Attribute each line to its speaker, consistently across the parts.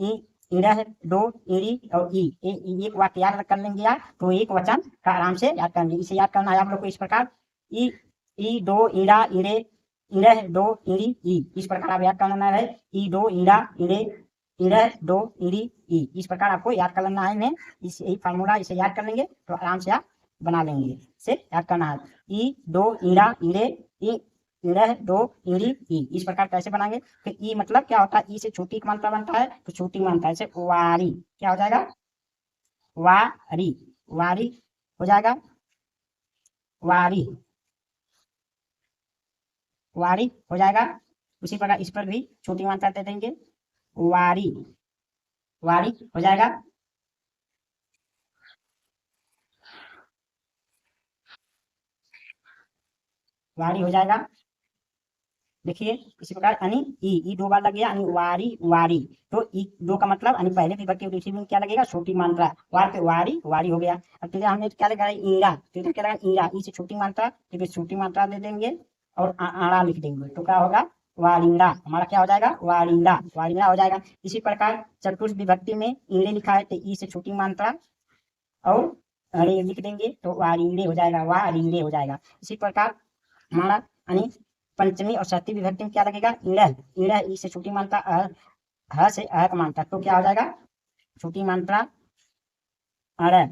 Speaker 1: ई, इड़ह, दो, ईड़ी और ई। एक वाक्य याद कर लेंगे आप तो एक वचन का आराम से याद करेंगे। इसे याद करना है आप लोग को इस प्रकार, ई दो ईड़ा इड़े, इड़ह दो ईड़ी ई। इस प्रकार आप याद करना है, ई दो ईड़ा इड़े, इड़ह दो ईड़ी ई। इस प्रकार आपको याद कर लेना है। मैं इस यही फार्मूला इसे याद कर लेंगे तो आराम से आप बना लेंगे। इसे याद करना है, ई दो ईड़ा इड़े, ई इड़ह दो ईड़ी ई। इस प्रकार कैसे बनाएंगे, फिर ई मतलब क्या होता है, ई से छोटी मात्रा बनता है तो छोटी मात्रा जैसे वारी, क्या हो जाएगा, वारी, वारी हो जाएगा, वारी, वारी हो जाएगा। उसी प्रकार इस पर भी छोटी मात्रा दे देंगे, वारी, वारी हो जाएगा, वारी हो जाएगा। देखिए इसी प्रकार अनि, ई दो बार लग गया, अनि वारी, वारी। तो ई दो का मतलब अनि पहले विभक्ति और दूसरी में क्या लगेगा, छोटी मात्रा, वार पे वारी, वारी हो गया। अब तुझे हमने क्या लगाया, ईड़ा, तो इधर क्या लगा, ईड़ा, ई से छोटी मात्रा, तो फिर छोटी मात्रा दे देंगे और आड़ा लिख देंगे तो क्या होगा, वारिंदा। हमारा क्या हो जाएगा, वारिंदा, वारिंदा हो जाएगा। इसी प्रकार चतुर्थ विभक्ति में ईड़े लिखा है तो ई से छोटी मात्रा और अड़े लिख देंगे तो वारिंदे हो जाएगा, वारिंदे हो जाएगा। इसी प्रकार हमारा यानी पंचमी और षष्ठी विभक्ति में क्या लगेगा, इड़ह, इड़ह ई से छोटी मात्रा, ह से अह का मात्रा तो क्या हो जाएगा, छोटी मात्रा अड़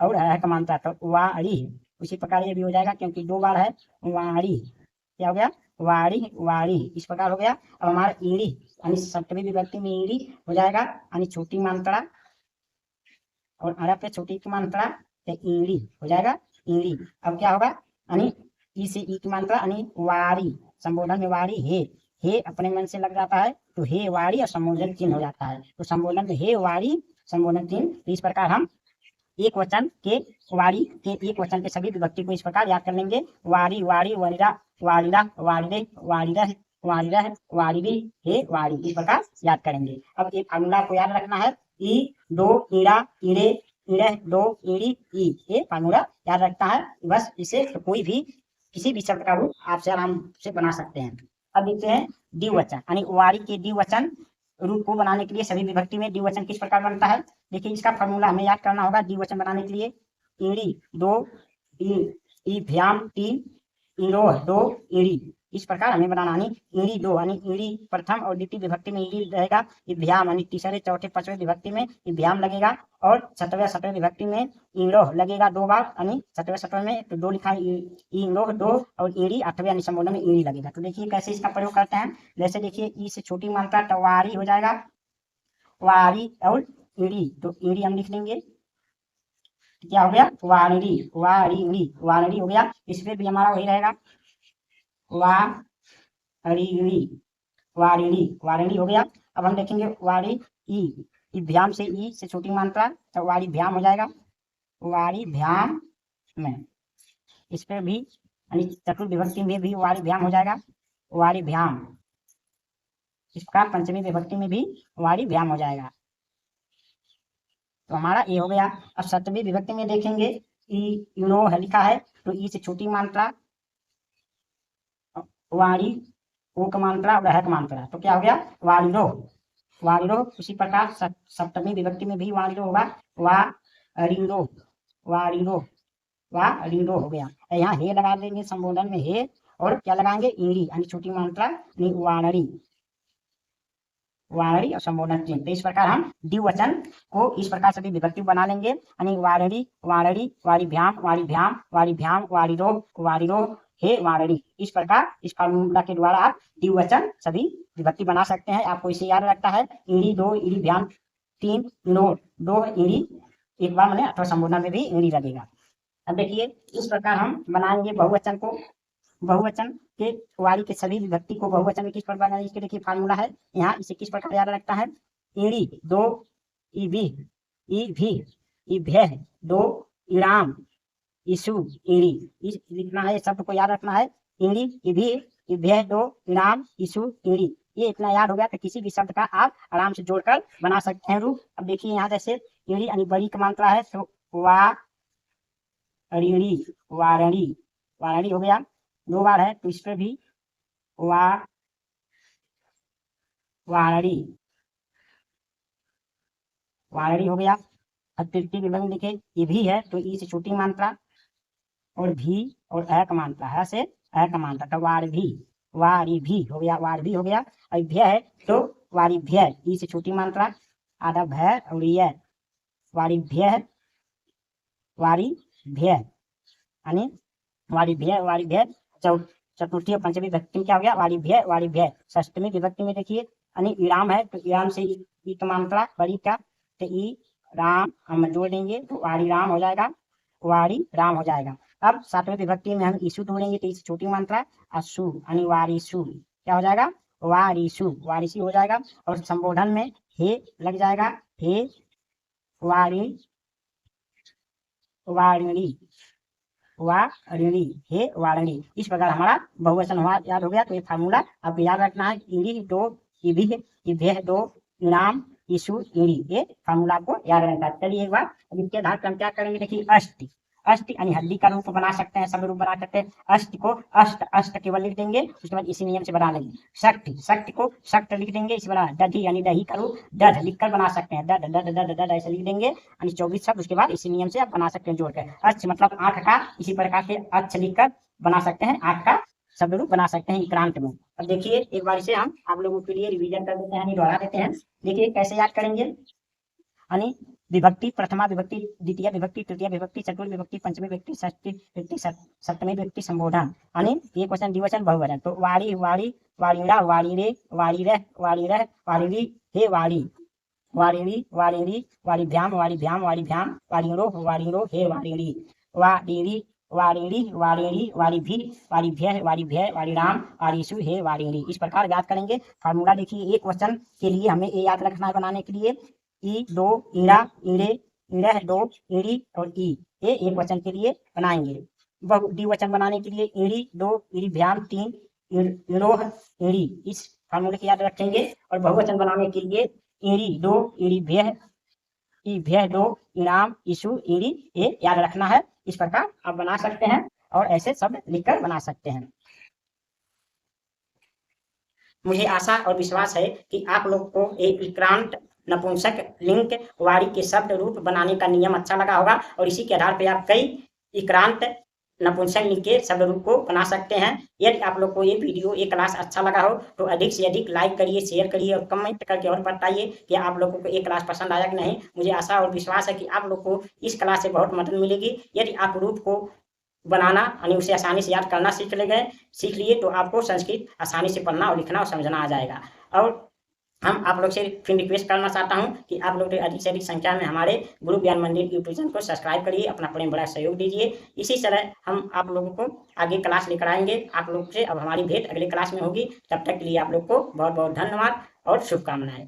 Speaker 1: और अह का मात्रा तो वाड़ी। उसी प्रकार ये भी हो जाएगा क्योंकि दो बार है, वाड़ी, क्या हो गया, वाड़ी, वाड़ी। इस प्रकार हो गया। अब हमारा ईड़ी यानी सप्तमी विभक्ति में ईड़ी हो जाएगा यानी छोटी मात्रा और अड़ पे छोटी की मात्रा तो ईड़ी हो जाएगा, ईड़ी। अब क्या होगा, यानी ई से ई की मात्रा यानी वारी, संबोधन में वारी, हे अपने मन से लग जाता है तो हे वारी और संबोधन चिन्ह हो जाता है तो संबोधन में हे वारी, संबोधन चिन्ह। तो इस प्रकार हम एक वचन के वारी के एक वचन के सभी विभक्ति को इस प्रकार याद कर लेंगे, वारी, वारी, वरिरा, वारिरा, वारिदे, वारिरह, वारिरह, वारिदी, हे वारी। इस प्रकार याद करेंगे। अब एक फार्मूला को याद रखना है, ई दो ईड़ा इड़े, इड़ह दो ईड़ी ई। ये फार्मूला याद रखता है बस। इसे तो कोई भी किसी भी शब्द का रूप आपसे आराम से बना सकते हैं। अब देखते हैं द्विवचन यानी वारी के द्विवचन रूप को बनाने के लिए सभी विभक्ति में द्विवचन किस प्रकार बनता है। देखिए इसका फॉर्मूला हमें याद करना होगा द्विवचन बनाने के लिए, ईड़ी दो, ई भ्याम तीन, ईड़ोह दो, ईड़ी। इस प्रकार हमें बनाना यानी ईड़ी दो यानी ईड़ी प्रथम और द्वितीय विभक्ति में ईड़ी रहेगा, इभ्याम यानी तीसरे चौथे पांचवें विभक्ति में इभ्याम लगेगा और छठवें सातवें विभक्ति में ईड़ोह लगेगा दो बार यानी छठवें सातवें में तो दो लिखा है, ईड़ोह दो और ईड़ी आठवें यानी संबोधन में ईड़ी लगेगा। तो देखिए कैसे इसका प्रयोग करते हैं, जैसे देखिए ई से छोटी मात्रा तो वारी हो जाएगा, वारी और ईड़ी तो ईड़ी हम लिख लेंगे, क्या हो गया, वारिड़ी, वारिड़ी, वारिड़ी हो गया। इसमें भी हमारा वही रहेगा, वारिड़ी, वारिड़ी, वारिड़ी हो गया। अब हम देखेंगे वारी ई भ्याम से ई से छोटी मात्रा तो वारी भ्याम हो जाएगा, वारी भ्याम में। इस पे भी यानी चतुर्थ विभक्ति में भी वारी भ्याम हो जाएगा, वारी भ्याम। इस प्रकार पंचमी विभक्ति में भी वारी भ्याम हो जाएगा। तो हमारा ये हो गया। अब सप्तमी विभक्ति में देखेंगे, ईनो लिखा है तो ई से छोटी मात्रा, वारी, ओ का मात्रा और का मात्रा तो क्या हो गया, वारिरो, वारिरो। उसी प्रकार सप्तमी विभक्ति में भी वारिरो होगा, वारिरो, वारिरो, वारिरो हो गया। यहाँ हे लगा देंगे संबोधन में हे और क्या लगाएंगे, ईड़ी यानी छोटी मात्रा वानरी, वानरी और संबोधन चिन्ह। तो इस प्रकार हम द्विवचन को इस प्रकार सभी विभक्ति बना लेंगे यानी वानरी, वानरी, वारिभ्याम, वारिभ्याम, वारिभ्याम, वारिरो, वारिरो, हे वानरी। इस प्रकार इस फार्मूला के द्वारा आप द्विवचन सभी विभक्ति बना सकते हैं। आपको इसे याद रखता है, ईड़ी दो, ईड़ी भ्याम तीन, नो दो, ईड़ी एक बार मैंने अथवा संबोधन में भी ईड़ी लगेगा। अब देखिए इस प्रकार हम बनाएंगे बहुवचन को, बहुवचन के वारी के सभी विभक्ति को बहुवचन में किस प्रकार बनाएंगे, इसके देखिए फार्मूला है। यहाँ इसे किस प्रकार याद रखता है, ईड़ी दो, ईभी, ईभी, ईभ्य दो, ईराम, ईसु, ईड़ी। इस लिखना है, शब्द को याद रखना है, ईड़ी, ईभी, ईभ्य दो, ईराम, ईसु, ईड़ी। ये इतना याद हो गया तो किसी भी शब्द का आप आराम से जोड़कर बना सकते हैं रूप। अब देखिए यहाँ जैसे ईड़ी यानी बड़ी का मात्रा है तो वारिणी, वारणी, वारणी हो गया, दो बार है तो इस पर भी वारणी, वारणी हो गया। अब तृतीय विभक्ति लिखे, ये भी है तो ई से छोटी मात्रा और भी और अ का मात्रा है से अ का मात्रा, तो वार भी हो गया, वार भी हो गया। अब भय है तो वारिभ्य, ई से छोटी मात्रा, आधा भय और ये वारिभ्य, वारिभ्य यानी वारिभ्य। चतुर्थी और पंचमी विभक्ति में क्या हो गया, वारिभ्य। षष्टमी विभक्ति में देखिए यानी विराम है तो विराम से ई का मात्रा बड़ी का, तो ई राम हम जोड़ देंगे तो वारी राम हो जाएगा, वारी राम हो जाएगा। अब सातवें विभक्ति में हम ईसु जोड़ेंगे तो इस छोटी मात्रा असु यानी वारिसु, क्या हो जाएगा, वारिसु हो जाएगा। और संबोधन में हे लग जाएगा, हे वारिणी, हे वारिणी। इस प्रकार हमारा बहुवचन हुआ, याद हो गया। तो ये फार्मूला आपको याद रखना है, ईड़ी दो इभ्य दो इनाम ईशु ईड़ी, ये फार्मूला आपको याद रहता है। चलिए एक बार अब इसके आधार पर हम क्या करेंगे, देखिए अष्ट यानी हल्दी का रूप बना सकते हैं, सब रूप बना सकते हैं। अष्ट को अष्ट केवल लिख देंगे, उसके बाद इसी नियम से बना लेंगे। शक्त को शक्त लिख देंगे, इसी बना दधी यानी दही का रूप दध लिखकर बना सकते हैं, दध दध दध दध ऐसे लिख देंगे यानी 24 शब्द, उसके बाद इसी नियम से आप बना सकते हैं जोड़कर। अक्ष मतलब आंख का, इसी प्रकार से अक्ष लिखकर बना सकते हैं, आंख का शब्द रूप बना सकते हैं इक्रांत में। अब देखिए एक बार इसे हम आप लोगों के लिए रिवीजन कर देते हैं, दोहरा देते हैं। देखिए कैसे याद करेंगे, यानी विभक्ति प्रथमा विभक्ति, द्वितीय विभक्ति, तृतीय विभक्ति, चतुर्थ विभक्ति, पंचमी विभक्ति, षष्ठी विभक्ति, सप्तमी विभक्ति, संबोधन यानी एक वचन द्विवचन बहुवचन। तो वारी वारीड़ा वारीरे वारीरह वारीरी हे वारिणी वारिभ्याम वारिणो हे वारिणी वारिभ्य वारिराम वारिसु हे वारिणी। इस प्रकार याद करेंगे। फार्मूला देखिए, एक वचन के लिए हमें ये याद रखना है बनाने के लिए, ई दो ईड़ा ईड़े ईड़ह दो ईड़ी और ई, ये एक वचन के लिए बनाएंगे। द्विवचन बनाने के लिए ईड़ी दो ईड़ीभ्याम तीन ईड़ोह ईड़ी, इस फार्मूले की याद रखेंगे। और बहुवचन बनाने के लिए ईड़ी दो ईभ्य दो इनाम ईशु ईड़ी, ये याद रखना है। इस प्रकार आप बना सकते हैं और ऐसे शब्द लिखकर बना सकते हैं। मुझे आशा और विश्वास है कि आप लोग को एक इक्रांत नपुंसक लिंग वारी के शब्द रूप बनाने का नियम अच्छा लगा होगा, और इसी के आधार पर आप कई इक्रांत नपुंसक लिंग के शब्द रूप को बना सकते हैं। यदि आप लोग को ये वीडियो ये क्लास अच्छा लगा हो तो अधिक से अधिक लाइक करिए, शेयर करिए और कमेंट करके और बताइए कि आप लोगों को ये क्लास पसंद आया कि नहीं। मुझे आशा और विश्वास है कि आप लोग को इस क्लास से बहुत मदद मिलेगी। यदि आप रूप को बनाना यानी उसे आसानी से याद करना सीख लिए तो आपको संस्कृत आसानी से पढ़ना और लिखना और समझना आ जाएगा। और हम आप लोग से फिर रिक्वेस्ट करना चाहता हूं कि आप लोग अधिक से अधिक संख्या में हमारे गुरु ज्ञान मंदिर यूट्यूब चैनल को सब्सक्राइब करिए, अपना प्रेम बड़ा सहयोग दीजिए। इसी तरह हम आप लोगों को आगे क्लास लेकर आएंगे आप लोग से। अब हमारी भेंट अगले क्लास में होगी, तब तक के लिए आप लोग को बहुत बहुत धन्यवाद और शुभकामनाएं।